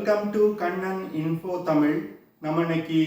Welcome to Kannan info Tamil. நம்ம இன்னைக்கு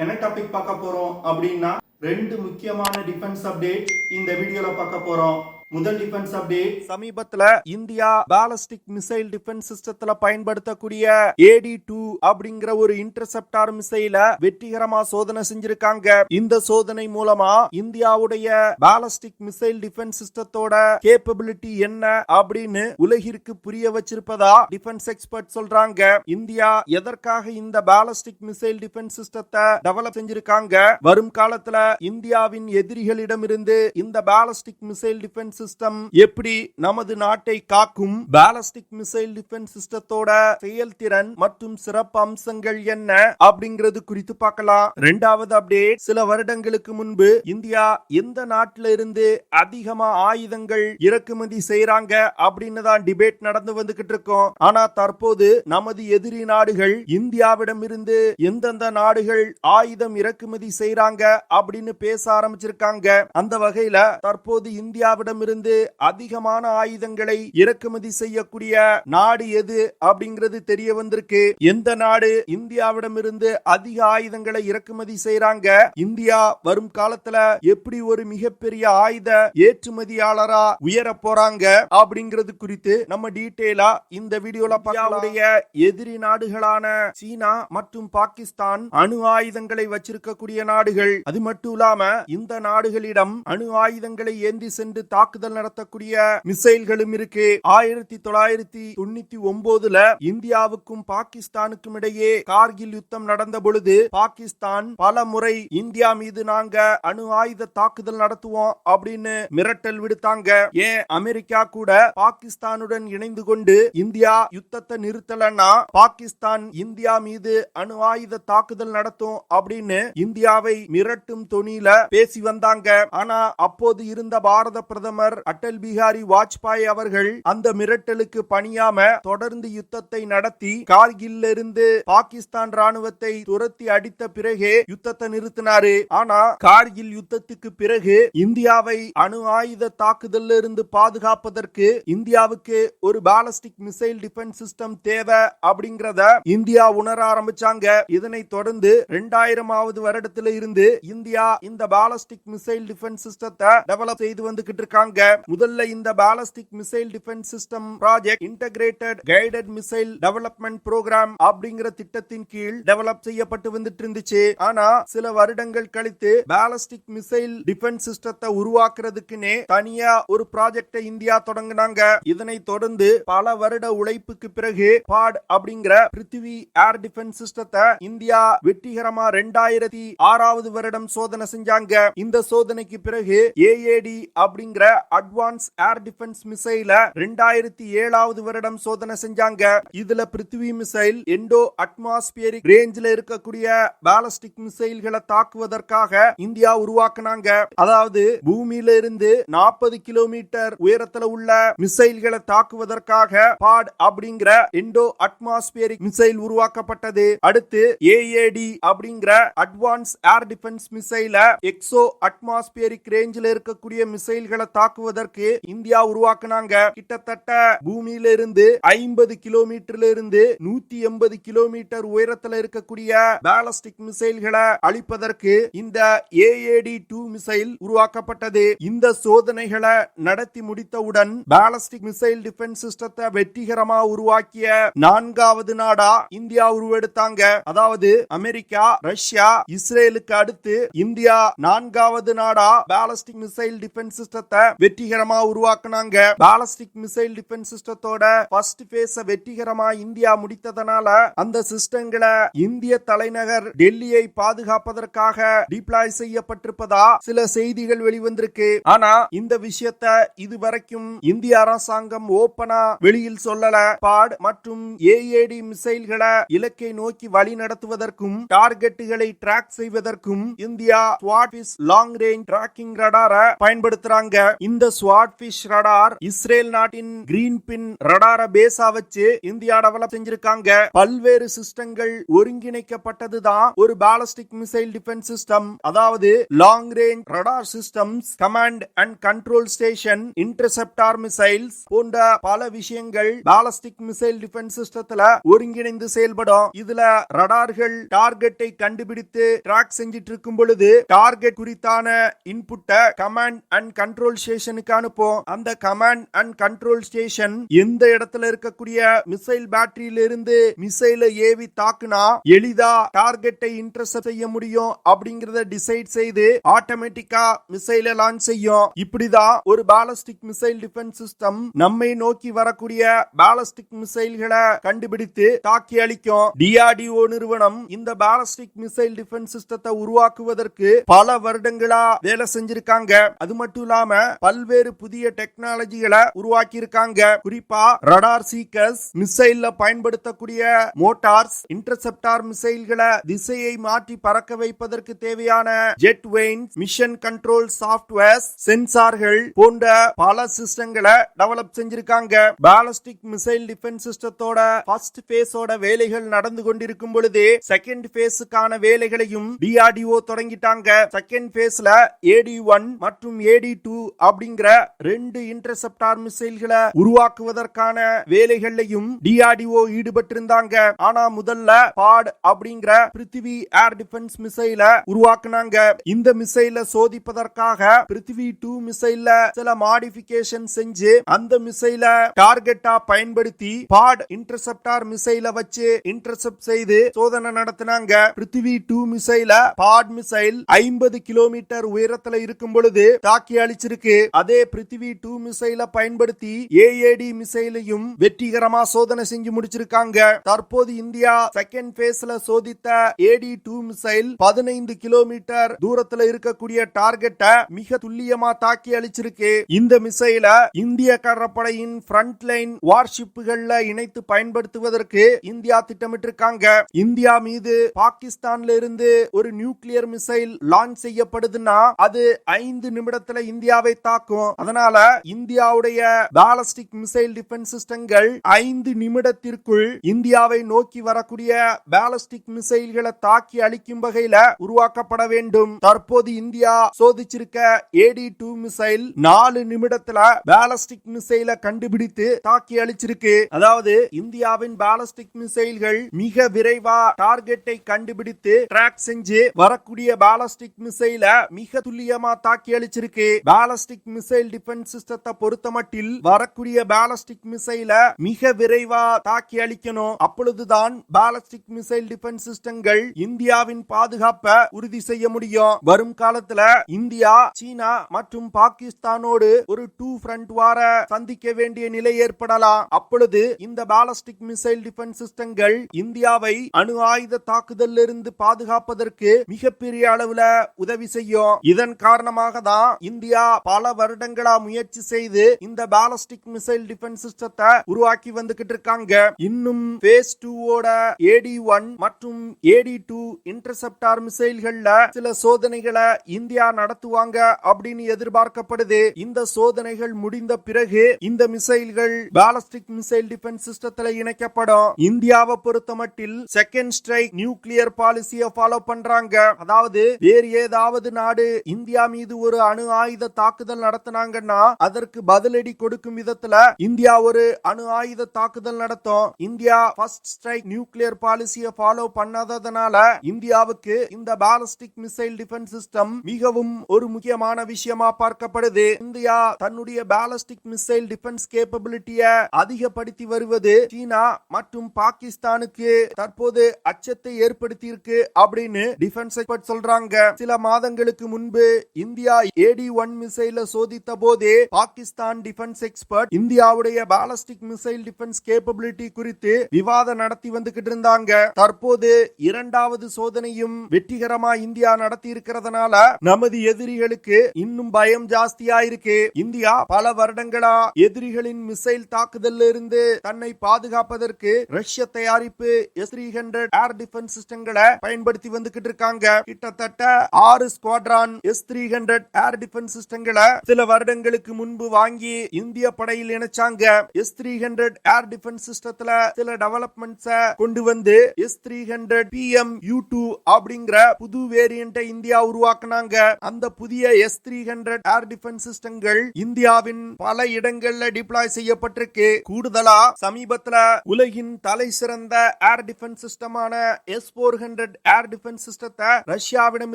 என்ன டாபிக் பார்க்க போறோம் அப்படின்னா ரெண்டு முக்கியமான டிஃபென்ஸ் அப்டேட் இந்த வீடியோல பார்க்க போறோம். முதல் டிஃபென்ஸ் அப்டேட், சமீபத்துல இந்தியா பாலிஸ்டிக் மிசைல் டிஃபென்ஸ் சிஸ்டத்துல பயன்படுத்தக்கூடிய AD2 அப்படிங்கிற ஒரு இன்டர்செப்டார் மிசைல வெற்றிகரமா சோதனை செஞ்சிருக்காங்க. இந்த சோதனை மூலமா இந்தியாவுடைய பாலிஸ்டிக் மிசைல் டிஃபென்ஸ் சிஸ்டத்தோட கேப்பபிலிட்டி என்ன அப்படின்னு உலகிற்கு புரிய வச்சிருப்பதா டிஃபென்ஸ் எக்ஸ்பர்ட் சொல்றாங்க. இந்தியா எதற்காக இந்த பாலிஸ்டிக் மிசைல் டிஃபென்ஸ் சிஸ்டத்தை டெவலப் செஞ்சிருக்காங்க, வரும் காலத்துல இந்தியாவின் எதிரிகளிடமிருந்து இந்த பாலிஸ்டிக் மிசைல் டிஃபென்ஸ் சிஸ்டம் எப்படி நமது நாட்டை காக்கும், பாலிஸ்டிக் மிசைல் டிஃபென்ஸ் சிஸ்டத்தோட செயல்திறன் மற்றும் சிறப்பு அம்சங்கள் என்ன அப்படிங்கிறது குறித்து பார்க்கலாம். இரண்டாவது அப்டேட், சில வருடங்களுக்கு முன்பு இந்தியா எந்த நாட்டில இருந்து அதிகமா ஆயுதங்கள் இறக்குமதி செய்யறாங்க அப்படின்னு தான் டிபேட் நடந்து வந்துகிட்டு இருக்கோம். ஆனா தற்போது நமது எதிரி நாடுகள் இந்தியாவிடம் இருந்து எந்தெந்த நாடுகள் ஆயுதம் இறக்குமதி செய்யறாங்க அப்படின்னு பேச ஆரம்பிச்சிருக்காங்க. அந்த வகையில தற்போது இந்தியாவிடம் இருந்து அதிகமான ஆயுதங்களை இறக்குமதி செய்யக்கூடிய நாடு எது அப்படிங்கிறது தெரிய வந்திருக்கு. எந்த நாடு இந்தியாவிடம் இருந்து அதிக ஆயுதங்களை இறக்குமதி செய்யறாங்க, இந்தியா வரும் காலத்துல எப்படி ஒரு மிகப்பெரிய ஆயுத ஏற்றுமதியாளரா உயர போறாங்க அப்படிங்கிறது குறித்து நம்ம டீடைலா இந்த வீடியோல பார்க்கக்கூடிய எதிரி நாடுகளான சீனா மற்றும் பாகிஸ்தான் அணு ஆயுதங்களை வச்சிருக்கக்கூடிய நாடுகள். அது மட்டும் இல்லாம இந்த நாடுகளிடம் அணு ஆயுதங்களை ஏந்தி சென்று தாக்குதல் நடத்தக்கூடிய மிசைல்களும் இருக்கு. 1999 இந்தியாவுக்கும் பாகிஸ்தானுக்கும் இடையே கார்கில் யுத்தம் நடந்த பொழுது பாகிஸ்தான் பல முறை இந்தியா மீது நாங்க அணு ஆயுத தாக்குதல் நடத்துவோம் அப்படின்னு மிரட்டல் விடுத்தாங்க. ஏன் அமெரிக்கா கூட பாகிஸ்தானுடன் இணைந்து கொண்டு இந்தியா யுத்தத்தை நிறுத்தலன்னா பாகிஸ்தான் இந்தியா மீது அணு ஆயுத தாக்குதல் நடத்தும் அப்படின்னு இந்தியாவை மிரட்டும் தொனியில பேசி வந்தாங்க. ஆனா அப்போது இருந்த பாரத பிரதமர் அடல் பிஹாரி வாஜ்பாய் அவர்கள் அந்த மிரட்டலுக்கு பணியாம தொடர்ந்து யுத்தத்தை நடத்தி கார்கில் இருந்து பாகிஸ்தான் ராணுவத்தை துரத்தி அடித்த பிறகே யுத்தத்தை நிறுத்தினாரு. ஆனா கார்கில் யுத்தத்துக்கு பிறகு இந்தியாவை அணு ஆயுத தாக்குதல் இருந்து பாதுகாப்பதற்கு இந்தியாவுக்கு ஒரு பாலிஸ்டிக் மிசைல் டிஃபென்ஸ் சிஸ்டம் தேவை அப்படிங்கறத இந்தியா உணர ஆரம்பிச்சாங்க. இதனை தொடர்ந்து 2000வது வருடத்துல இருந்து இந்தியா இந்த பாலிஸ்டிக் மிசைல் டிஃபென்ஸ் சிஸ்டத்தை டெவலப் செய்து வந்துகிட்டு இருக்காங்க. முதல்ல இந்த ballistic missile defence system project integrated guided missile development program அப்படிங்கிற திட்டத்தின் கீழ் டெவலப் செய்யப்பட்டு வந்துட்டு இருந்துச்சு. ஆனா சில வருடங்கள் கழித்து பாலிஸ்டிக் மிசைல் டிஃபென்ஸ் சிஸ்டத்தை உருவாக்குறதுக்குனே தனியா ஒரு ப்ராஜெக்டை இந்தியா தொடங்கினாங்க. இதனை தொடர்ந்து பல வருட உழைப்புக்கு பிறகு பாட் அப்படிங்கிற பிருத்திவி ஏர் டிஃபென்ஸ் சிஸ்டத்தை இந்தியா வெற்றிகரமா 2006வது வருடம் சோதனை செஞ்சாங்க. இந்த சோதனைக்கு பிறகு AAD அப்படிங்கிற அட்வான்ஸ் ஏர் டிஃபென்ஸ் மிசைல 2007வது வருடம் சோதனை செஞ்சாங்க. இதுல பிருத்திவி மிசைல் எண்டோ அட்மாஸ்பியரிக் ரேஞ்சில இருக்கக்கூடிய பாலிஸ்டிக் மிசைல்களை தாக்குவதற்காக இந்தியா உருவாக்குனாங்க. அதாவது பூமியில இருந்து 40 கிலோமீட்டர் உயரத்துல உள்ள மிசைல்களை தாக்குவதற்காக பாட் அப்படிங்கிற எண்டோ அட்மாஸ்பியரிக் மிசைல் உருவாக்கப்பட்டது. அடுத்து AAD அப்படிங்கிற அட்வான்ஸ் ஏர் டிஃபென்ஸ் மிசைல எக்ஸோ அட்மாஸ்பியரிக் ரேஞ்சில இருக்கக்கூடிய மிசைல்களை தாக்குவதற்கு இந்தியா உருவாக்குனாங்க. கிட்டத்தட்ட பூமியில இருந்து 50 கிலோமீட்டர்ல இருந்து 180 கிலோமீட்டர் உயரத்துல இருக்கக்கூடிய பாலிஸ்டிக் மிசைல்களை அழிப்பதற்கு இந்த AAD2 மிசைல் உருவாக்கப்பட்டது. இந்த சோதனைகளை நடத்தி முடித்தவுடன் பாலிஸ்டிக் மிசைல் டிஃபென்ஸ் சிஸ்டத்தை வெற்றிகரமா உருவாக்கிய 4வது நாடா இந்தியா உருவெடுத்தாங்க. அதாவது அமெரிக்கா, ரஷ்யா, இஸ்ரேலுக்கு அடுத்து இந்தியா 4வது நாடா பாலிஸ்டிக் மிசைல் டிஃபென்ஸ் சிஸ்டத்தை வெற்றிகரமா உருவாக்குனாங்க. பாலிஸ்டிக் மிசைல் டிஃபென்ஸ் சிஸ்டத்தோட ஃபர்ஸ்ட் ஃபேஸ் வெற்றிகரமா இந்தியா முடித்ததனால அந்த சிஸ்டங்களை இந்திய தலைநகர் டெல்லியை பாதுகாப்பதற்காக டிப்ளாய் செய்யப்பட்டிருப்பதா சில செய்திகள் வெளிவந்திருக்கு. ஆனா இந்த விஷயத்தை இதுவரைக்கும் இந்திய அரசாங்கம் ஓபனா வெளியில் சொல்லல. பாட் மற்றும் AAD மிசைல்களை இலக்கை நோக்கி வழி நடத்துவதற்கும் டார்கெட்டுகளை ட்ராக் செய்வதற்கும் இந்தியா ஸ்வாட் லாங் ரேஞ்ச் டிராக்கிங் ரடாரை பயன்படுத்துறாங்க. இந்த இந்த ஸ்வாட்ஃபிஷ் ரடார் இஸ்ரேல் நாட்டின் கிரீன் பின் ரடார பேஸா வச்சு இந்தியா டெவலப் செஞ்சிருக்காங்க. பல்வேறு சிஸ்டங்கள் ஒருங்கிணைக்கப்பட்டதுதான் ஒரு பாலிஸ்டிக் மிசைல் டிஃபென்ஸ் சிஸ்டம். அதாவது long range radar systems, command and control station, interceptor missiles போன்ற பல விஷயங்கள் பாலிஸ்டிக் மிசைல் டிஃபென்ஸ் சிஸ்டத்துல ஒருங்கிணைந்து செயல்படும். இதுல ரடார்கள் டார்கெட்டை கண்டுபிடித்து ட்ராக் செஞ்சிட்டு இருக்கும் பொழுது டார்கெட் குறித்தான இன்புட்டை கமாண்ட் அண்ட் கண்ட்ரோல் ஸ்டேஷனுக்கு அனுப்பும். அந்த கமாண்ட் அண்ட் கண்ட்ரோல் ஸ்டேஷன் எந்த இடத்துல இருக்கக்கூடிய மிசைல் பேட்டரியில இருந்து மிசைல ஏவி தாக்குனா எளிதா டார்கெட்டை இன்டர்செப்ட் செய்ய முடியும் அப்படிங்கறத டிசைட் செய்து ஆட்டோமேட்டிக்கா மிசைலை லான்ச் செய்யும். இப்படிதான் ஒரு பாலிஸ்டிக் மிசைல் டிஃபென்ஸ் சிஸ்டம் நம்மை நோக்கி வரக்கூடிய பாலிஸ்டிக் மிசைல்களை கண்டுபிடித்து தாக்கி அளிக்கும். DRDO நிறுவனம் இந்த பாலிஸ்டிக் மிசைல் டிஃபென்ஸ் சிஸ்டத்தை உருவாக்குவதற்கு பல வருடங்களா வேலை செஞ்சிருக்காங்க. அது மட்டும் இல்லாம பல்வேறு புதிய டெக்னாலஜிகளை உருவாக்கி இருக்காங்க. குறிப்பா ரடார் சீக்கர்ஸ், மிசைல்ல பயன்படுத்தக்கூடிய மோட்டார்ஸ், இன்டர்செப்டார் மிசைல்களை திசையை மாற்றி பறக்க வைப்பதற்கு தேவையான jet vanes, mission control softwares, சென்சார்கள் போன்ற பல சிஸ்டங்களை டெவலப் செஞ்சிருக்காங்க. பாலிஸ்டிக் மிசைல் டிஃபென்ஸ் சிஸ்டத்தோட ஃபர்ஸ்ட் பேஸோட வேலைகள் நடந்து கொண்டிருக்கும் பொழுது செகண்ட் பேஸுக்கான வேலைகளையும் DRDO தொடங்கிட்டாங்க. செகண்ட் பேஸ்ல AD1 மற்றும் AD2 அப்படிங்கிற ரெண்டு இன்டர்செப்டார் மிசைல்களை உருவாக்குவதற்கான வேலைகளையும் DRDO ஈடுபட்டிருந்தாங்க. ஆனா முதல்ல பாட் அப்படிங்கிற பிருத்திவி ஏர் டிஃபென்ஸ் மிசைல உருவாக்குனாங்க. இந்த மிசைல சோதிப்பதற்காக பிருத்திவி 2 மிசைல்ல சில மாடிஃபிகேஷன் செஞ்சு அந்த மிசைல டார்கெட்டா பயன்படுத்தி பாட் இன்டர்செப்டார் மிசைல வச்சு இன்டர்செப்ட் செய்து சோதனை நடத்தினாங்க. பிருத்திவி 2 மிசைல பாட் மிசைல் 50 கிலோமீட்டர் உயரத்துல இருக்கும் பொழுது தாக்கி அளிச்சிருக்கு. அதே பிருத்திவி 2 மிசைல பயன்படுத்தி AAD மிசைலையும் வெற்றிகரமா சோதனை செஞ்சு முடிச்சிருக்காங்க. தற்போது இந்தியா செகண்ட் பேஸ்ல சோதித்த AD2 மிசைல் 15 கிலோமீட்டர் தூரத்துல இருக்கக்கூடிய டார்கெட்டை மிக துல்லியமா தாக்கி அளிச்சிருக்கு. இந்த மிசைல இந்திய கடற்படையின் ஃப்ரண்ட் லைன் வார்ஷிப்புகள்ல இணைத்து பயன்படுத்துவதற்கு இந்தியா திட்டமிட்டிருக்காங்க. இந்தியா மீது பாகிஸ்தான்ல இருந்து ஒரு நியூக்ளியர் மிசைல் லான்ச் செய்யப்படுதுன்னா அது 5 நிமிடத்துல இந்தியாவை தாக்கும். அதனால இந்தியாவுடைய பாலிஸ்டிக் மிசைல் டிஃபென்ஸ் சிஸ்டங்கள் 5 நிமிடத்திற்குள் இந்தியாவை நோக்கி வரக்கூடிய பாலிஸ்டிக் மிசைல்களை தாக்கி அளிக்கும் வகையில உருவாக்கப்பட வேண்டும். தற்போது இந்தியா சோதிச்சிருக்க AD2 மிசைல் 4 நிமிடத்துல பாலிஸ்டிக் மிசைலை கண்டுபிடித்து தாக்கி அளிச்சிருக்கு. அதாவது இந்தியாவின் பாலிஸ்டிக் மிசைல்கள் மிக விரைவா டார்கெட்டை கண்டுபிடித்து ட்ராக் செஞ்சு வரக்கூடிய பாலிஸ்டிக் மிசைல மிக துல்லியமா தாக்கி அளிச்சிருக்கு. பாலிஸ்டிக் மிசைல் டிஃபென்ஸ் சிஸ்டத்தை பொறுத்தமட்டில் வரக்கூடிய பாலிஸ்டிக் மிசைல மிக விரைவா தாக்கி அளிக்கணும். அப்பொழுதுதான் பாலிஸ்டிக் மிசைல் டிஃபென்ஸ் சிஸ்டங்கள் இந்தியாவின் பாதுகாப்பை உறுதி செய்ய முடியும். வரும் காலத்துல இந்தியா, சீனா மற்றும் பாகிஸ்தானோடு ஒரு 2 ஃப்ரண்ட் வார சந்திக்க வேண்டிய நிலை ஏற்படலாம். அப்பொழுது இந்த பாலிஸ்டிக் மிசைல் டிஃபென்ஸ் சிஸ்டங்கள் இந்தியாவை அணு ஆயுத தாக்குதலில் இருந்து பாதுகாப்பதற்கு மிகப்பெரிய அளவுல உதவி செய்யும். இதன் காரணமாக தான் இந்தியா பல வருடங்களா முயற்சி செய்து இந்த பாலிஸ்டிக் மிசைல் டிஃபென்ஸ் சிஸ்டத்தை உருவாக்கி வந்துகிட்டு இருக்காங்க. இன்னும் பேஸ் 2 ஓட AD1 மற்றும் AD2 இன்டர்செப்டார் மிசைல்கள்ல சில சோதனைகளை இந்தியா நடத்துவாங்க அப்படின்னு எதிர்பார்க்கப்படுது. இந்த சோதனைகள் முடிந்த பிறகு இந்த மிசைல்கள் பாலிஸ்டிக் மிசைல் டிஃபென்ஸ் சிஸ்டத்துல இணைக்கப்படும். இந்தியாவை பொறுத்தமட்டில் செகண்ட் ஸ்ட்ரைக் நியூக்ளியர் பாலிசியை ஃபாலோ பண்றாங்க. அதாவது வேறு ஏதாவது நாடு இந்தியா மீது ஒரு அணு ஆயுத தாக்குதல் நடத்தினாங்கன்னா அதற்கு பதிலடி கொடுக்கும் விதத்துல இந்தியா ஒரு அணு ஆயுத தாக்குதல் நடத்தும். இந்தியா ஃபர்ஸ்ட் ஸ்ட்ரைக் நியூக்ளியர் பாலிசியை ஃபாலோ பண்ணாததனால இந்தியாவுக்கு இந்த பாலிஸ்டிக் மிசைல் டிஃபென்ஸ் சிஸ்டம் மிகவும் ஒரு முக்கியமான விஷயமா பார்க்கப்படுது. இந்தியா தன்னுடைய பாலிஸ்டிக் மிசைல் டிஃபென்ஸ் கேப்பபிலிட்டியை அதிகப்படுத்தி வருவது சீனா மற்றும் பாகிஸ்தானுக்கு தற்போது அச்சத்தை ஏற்படுத்தி இருக்கு அப்படின்னு டிஃபென்ஸ் எக்ஸ்பர்ட் சொல்றாங்க. சில மாதங்களுக்கு முன்பு இந்தியா AD1 மிசைல சோதித்த போதே பாகிஸ்தான் டிஃபென்ஸ் எக்ஸ்பர்ட் இந்தியாவுடைய பாலிஸ்டிக் மிசைல் டிஃபென்ஸ் கேப்பபிலிட்டி குறித்து விவாதம் நடத்தி வந்துகிட்டு இருந்தாங்க. தற்போது இரண்டாவது சோதனையும் வெற்றிகரமா இந்தியா நடத்தி இருக்கிறதுனால நமது எதிரிகளுக்கு இன்னும் பயம் ஜாஸ்தியா இருக்கு. இந்தியா பல வருடங்களா எதிரிகளின் மிசைல் தாக்குதலில் இருந்து தன்னை பாதுகாப்பதற்கு ரஷ்ய தயாரிப்பு S-300 ஏர் டிஃபென்ஸ் சிஸ்டங்களை பயன்படுத்தி வந்துகிட்டு இருக்காங்க. கிட்டத்தட்ட 6 ஸ்குவாட்ரான் S-300 ஏர் டிஃபென்ஸ் சிஸ்டங்களை சில வருடங்களுக்கு முன்பு வாங்கி இந்திய படையில் இணைச்சாங்க. S-300 ஏர் டிஃபென்ஸ் சிஸ்டத்துல சில டெவலப்மெண்ட்ஸ் கொண்டு வந்து S-300 PM-U2 அப்படிங்கிற புது வேரியன்ட்டை இந்தியா உருவாக்குனாங்க. அந்த புதிய S-300 ஏர் டிஃபென்ஸ் சிஸ்டங்கள் இந்தியாவின் பல இடங்கள்ல டிப்ளாய் செய்யப்பட்டிருக்கு. கூடுதலா சமீபத்துல உலகின் தலை சிறந்த air defence சிஸ்டமான S-400 air defence சிஸ்டத்தை ரஷ்யாவிடம்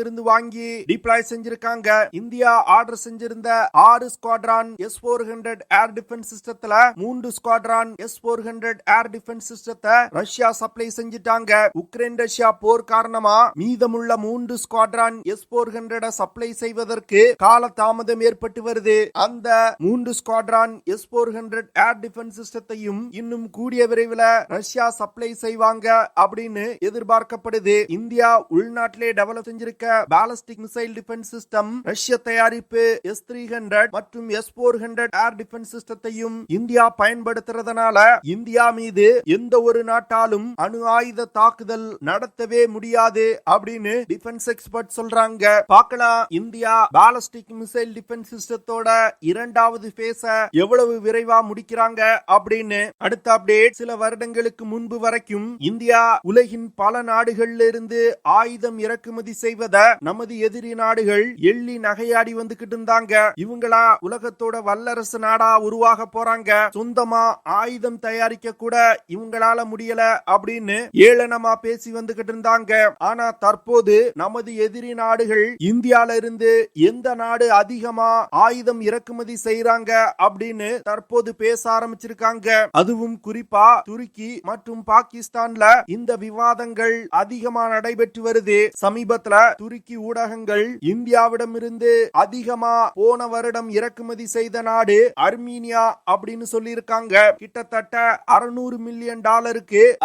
இருந்து வாங்கி டிப்ளாய் செஞ்சிருக்காங்க. இந்தியா ஆர்டர் செஞ்சிருந்த 6 ஸ்குவாட்ரான் S-400 ஏர் டிஃபென்ஸ் சிஸ்டத்துல 3 ஸ்குவாட்ரான் S-400 ஏர் டிஃபென்ஸ் சிஸ்டத்தை ரஷ்யா சப்ளை செஞ்சிட்டாங்க. உக்ரைன் ரஷ்யா போர் காரணமா மீதமுள்ள 3 ஸ்குவாட்ரான் S-400 சப்ளை செய்வதற்கு கால தாமதம் ஏற்பட்டு வருது. அந்த 3 ஸ்குவாட்ரான் S-400 ஏர் டிஃபென்ஸ் சிஸ்டத்தையும் இன்னும் கூடிய விரைவில் ரஷ்யா சப்ளை செய்வாங்க அப்படின்னு எதிர்பார்க்கப்படுது. இந்தியா உள்நாட்டிலே டெவலப் செஞ்சிருக்க பாலிஸ்டிக் மிசைல் டிஃபென்ஸ் சிஸ்டம், ரஷ்ய தயாரிப்பு S-300 மற்றும் S-400 ஏர் டிஃபென்ஸ் சிஸ்டத்தையும் இந்தியா பயன்படுத்துறதுனால இந்தியா மீது எந்த ஒரு நாட்டாலும் அணு ஆயுத தாக்குதல் நடத்தவே முடியாது அப்படின்னு டிஃபென்ஸ் எக்ஸ்பர்ட் சொல்றாங்க. பார்க்கலாம் இந்தியா பாலிஸ்டிக் மிசைல் டிஃபென்ஸ் சிஸ்டத்தோட இரண்டாவது பேஸ எவ்வளவு விரைவா முடிக்கிறாங்க அப்படின்னு. அடுத்த அப்டேட், சில வருடங்களுக்கு முன்பு வரைக்கும் இந்தியா உலகின் பல நாடுகள்ல இருந்து ஆயுதம் இறக்குமதி செய்வத நமது எதிரி நாடுகள் எள்ளி நகையாடி வந்துகிட்டு இருந்தாங்க. இவங்களா உலகத்தோட வல்லரசு நாடா உருவாக போறாங்க, சொந்தமா ஆயுதம் தயாரிக்க கூட இவங்களால முடியல அப்படின்னு ஏளனமா பேசி வந்துகிட்டு இருந்தாங்க. ஆனா தற்போது நமது எதிரி நாடுகள் இந்தியால இருந்து எந்த நாடு அதிகமா ஆயுதம் இறக்குமதி செய்யறாங்க அப்படின்னு தற்போது பேச ஆரம்பிச்சிருக்காங்க. அதுவும் குறிப்பா துருக்கி மற்றும் பாகிஸ்தான்ல இந்த விவாதங்கள் அதிகமா நடைபெற்று வருது. சமீபத்துல துருக்கி ஊடகங்கள் இந்தியாவிடம் இருந்து அதிகமா போன வருடம் இறக்குமதி செய்த நாடு அர்மீனியா அப்படின்னு சொல்லியிருக்காங்க. கிட்டத்தட்ட $600 மில்லியன்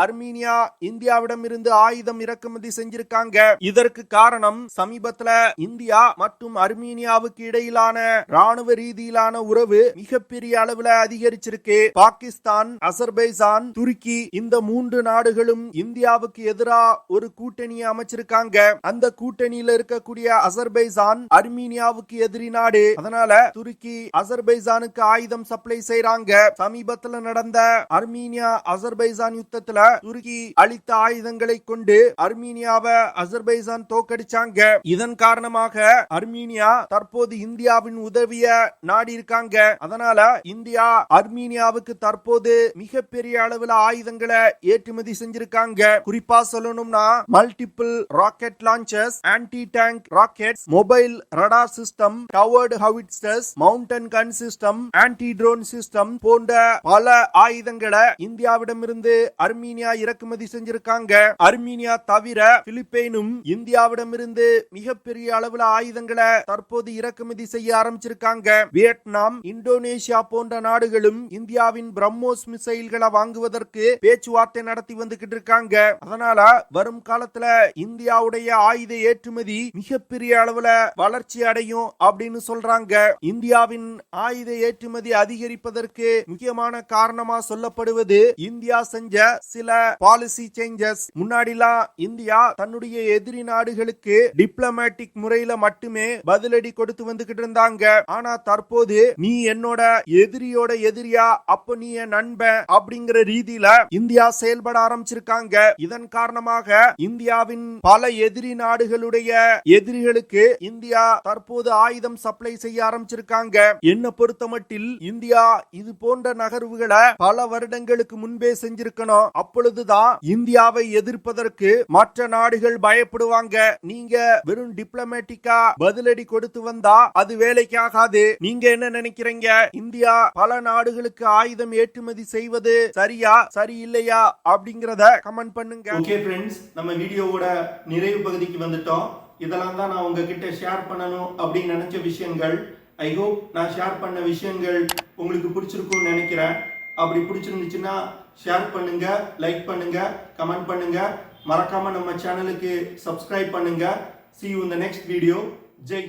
அர்மீனியா இந்தியாவிடம் இருந்து ஆயுதம் இறக்குமதி செஞ்சிருக்காங்க. இதற்கு காரணம் சமீபத்துல இந்தியா மற்றும் அர்மீனியாவுக்கு இடையிலான ராணுவ ரீதியிலான உறவு மிகப்பெரிய அளவுல அதிகரிச்சிருக்கு. பாகிஸ்தான், அசர்பைஜான், துருக்கி இந்த 3 நாடுகளும் இந்தியாவுக்கு எதிராக ஒரு கூட்டணியை அமைச்சிருக்காங்க. அந்த கூட்டணியில இருக்கக்கூடிய அசர்பைஜான் அர்மீனியாவுக்கு எதிரி நாடு. அதனால துருக்கி அசர்பைஜானுக்கு ஆயுதம் சப்ளை செய்யறாங்க. சமீபத்தில் நடந்த அர்மீனியா அசர்பைஜான் யுத்தத்துல துருக்கி அளித்த ஆயுதங்களை கொண்டு அர்மீனியாவை அசர்பைஜான் தோக்கடிச்சாங்க. இதன் காரணமாக அர்மீனியா தற்போது இந்தியாவின் உதவிய நாடி இருக்காங்க. அதனால இந்தியா அர்மீனியாவுக்கு தற்போது மிகப்பெரிய அளவில் ஆயுதங்களை ஏற்றுமதி செஞ்சிருக்காங்க. குறிப்பா சொல்லணும்னா multiple rocket launchers, anti tank rockets, mobile radar system, covered howitzers, mountain gun system, anti drone system போன்ற பல ஆயுதங்களை இந்தியாவிடமிருந்து அர்மீனியா இறக்குமதி செஞ்சிருக்காங்க. அர்மீனியா தவிர பிலிப்பைனும் இந்தியாவிடமிருந்து மிகப்பெரிய அளவில் ஆயுதங்களை தற்போது இறக்குமதி செய்ய ஆரம்பிச்சிருக்காங்க. வியட்நாம், இந்தோனேஷியா போன்ற நாடுகளும் இந்தியாவின் பிரம்மோஸ் மிசைல்களை வாங்குவதற்கு பேச்சுவார்த்தை நடத்தி வந்துகிட்டு இருக்காங்க. அதனால வரும் காலத்துல இந்தியாவுடைய ஆயுத ஏற்றுமதி மிகப்பெரிய அளவுல வளர்ச்சி அடையும் அப்படின்னு சொல்றாங்க. இந்தியாவின் ஆயுத ஏற்றுமதி அதிகரிப்பதற்கு முக்கியமான காரணமா சொல்லப்படுவது இந்தியா செஞ்ச சில பாலிசி சேஞ்சஸ். முன்னாடிலாம் இந்தியா தன்னுடைய எதிரி நாடுகளுக்கு டிப்ளமேட்டிக் முறையில மட்டுமே பதிலடி கொடுத்து வந்துகிட்டு இருந்தாங்க. ஆனா தற்போது நீ என்னோட எதிரியோட எதிரியா, அப்ப நீ என் நண்பன் அப்படிங்கிற ரீதியில இந்தியா செயல்பட ஆரம்பிச்சிருக்காங்க. இதன் காரணமாக இந்தியாவின் பல எதிரி நாடுகளுடைய எதிரிகளுக்கு இந்தியா தற்போது ஆயுதம் சப்ளை செய்ய ஆரம்பிச்சிருக்காங்க. என்ன பொறுத்தமட்டில் இந்தியா இது போன்ற நகர்வுகளை பல வருடங்களுக்கு முன்பே செஞ்சிருக்கணும். அப்பொழுதுதான் இந்தியாவை எதிர்ப்பதற்கு மற்ற நாடுகள் பயப்படுவாங்க. நீங்க வெறும் டிப்ளமேட்டிக்கா பதிலடி கொடுத்து வந்தா அது வேலைக்காகாது. நீங்க என்ன நினைக்கிறீங்க? இந்தியா பல நாடுகளுக்கு ஆயுதம் ஏற்றுமதி செய்வது சரியா சரியில்லையா அப்படிங்கறத கமெண்ட் பண்ணுங்க. ஓகே ஃப்ரெண்ட்ஸ், நம்ம வீடியோவோட நிறைவு பகுதிக்கு வந்துட்டோம். இதெல்லாம் தான் நான் உங்ககிட்ட ஷேர் பண்ணணும் அப்படின்னு நினைச்ச விஷயங்கள். ஐ ஹோப் நான் ஷேர் பண்ண விஷயங்கள் உங்களுக்கு பிடிச்சிருக்கும்னு நினைக்கிறேன். அப்படி பிடிச்சிருந்துச்சுன்னா ஷேர் பண்ணுங்க, லைக் பண்ணுங்க, கமெண்ட் பண்ணுங்க. மறக்காம நம்ம சேனலுக்கு சப்ஸ்கிரைப் பண்ணுங்க. See you in the next video. Jai.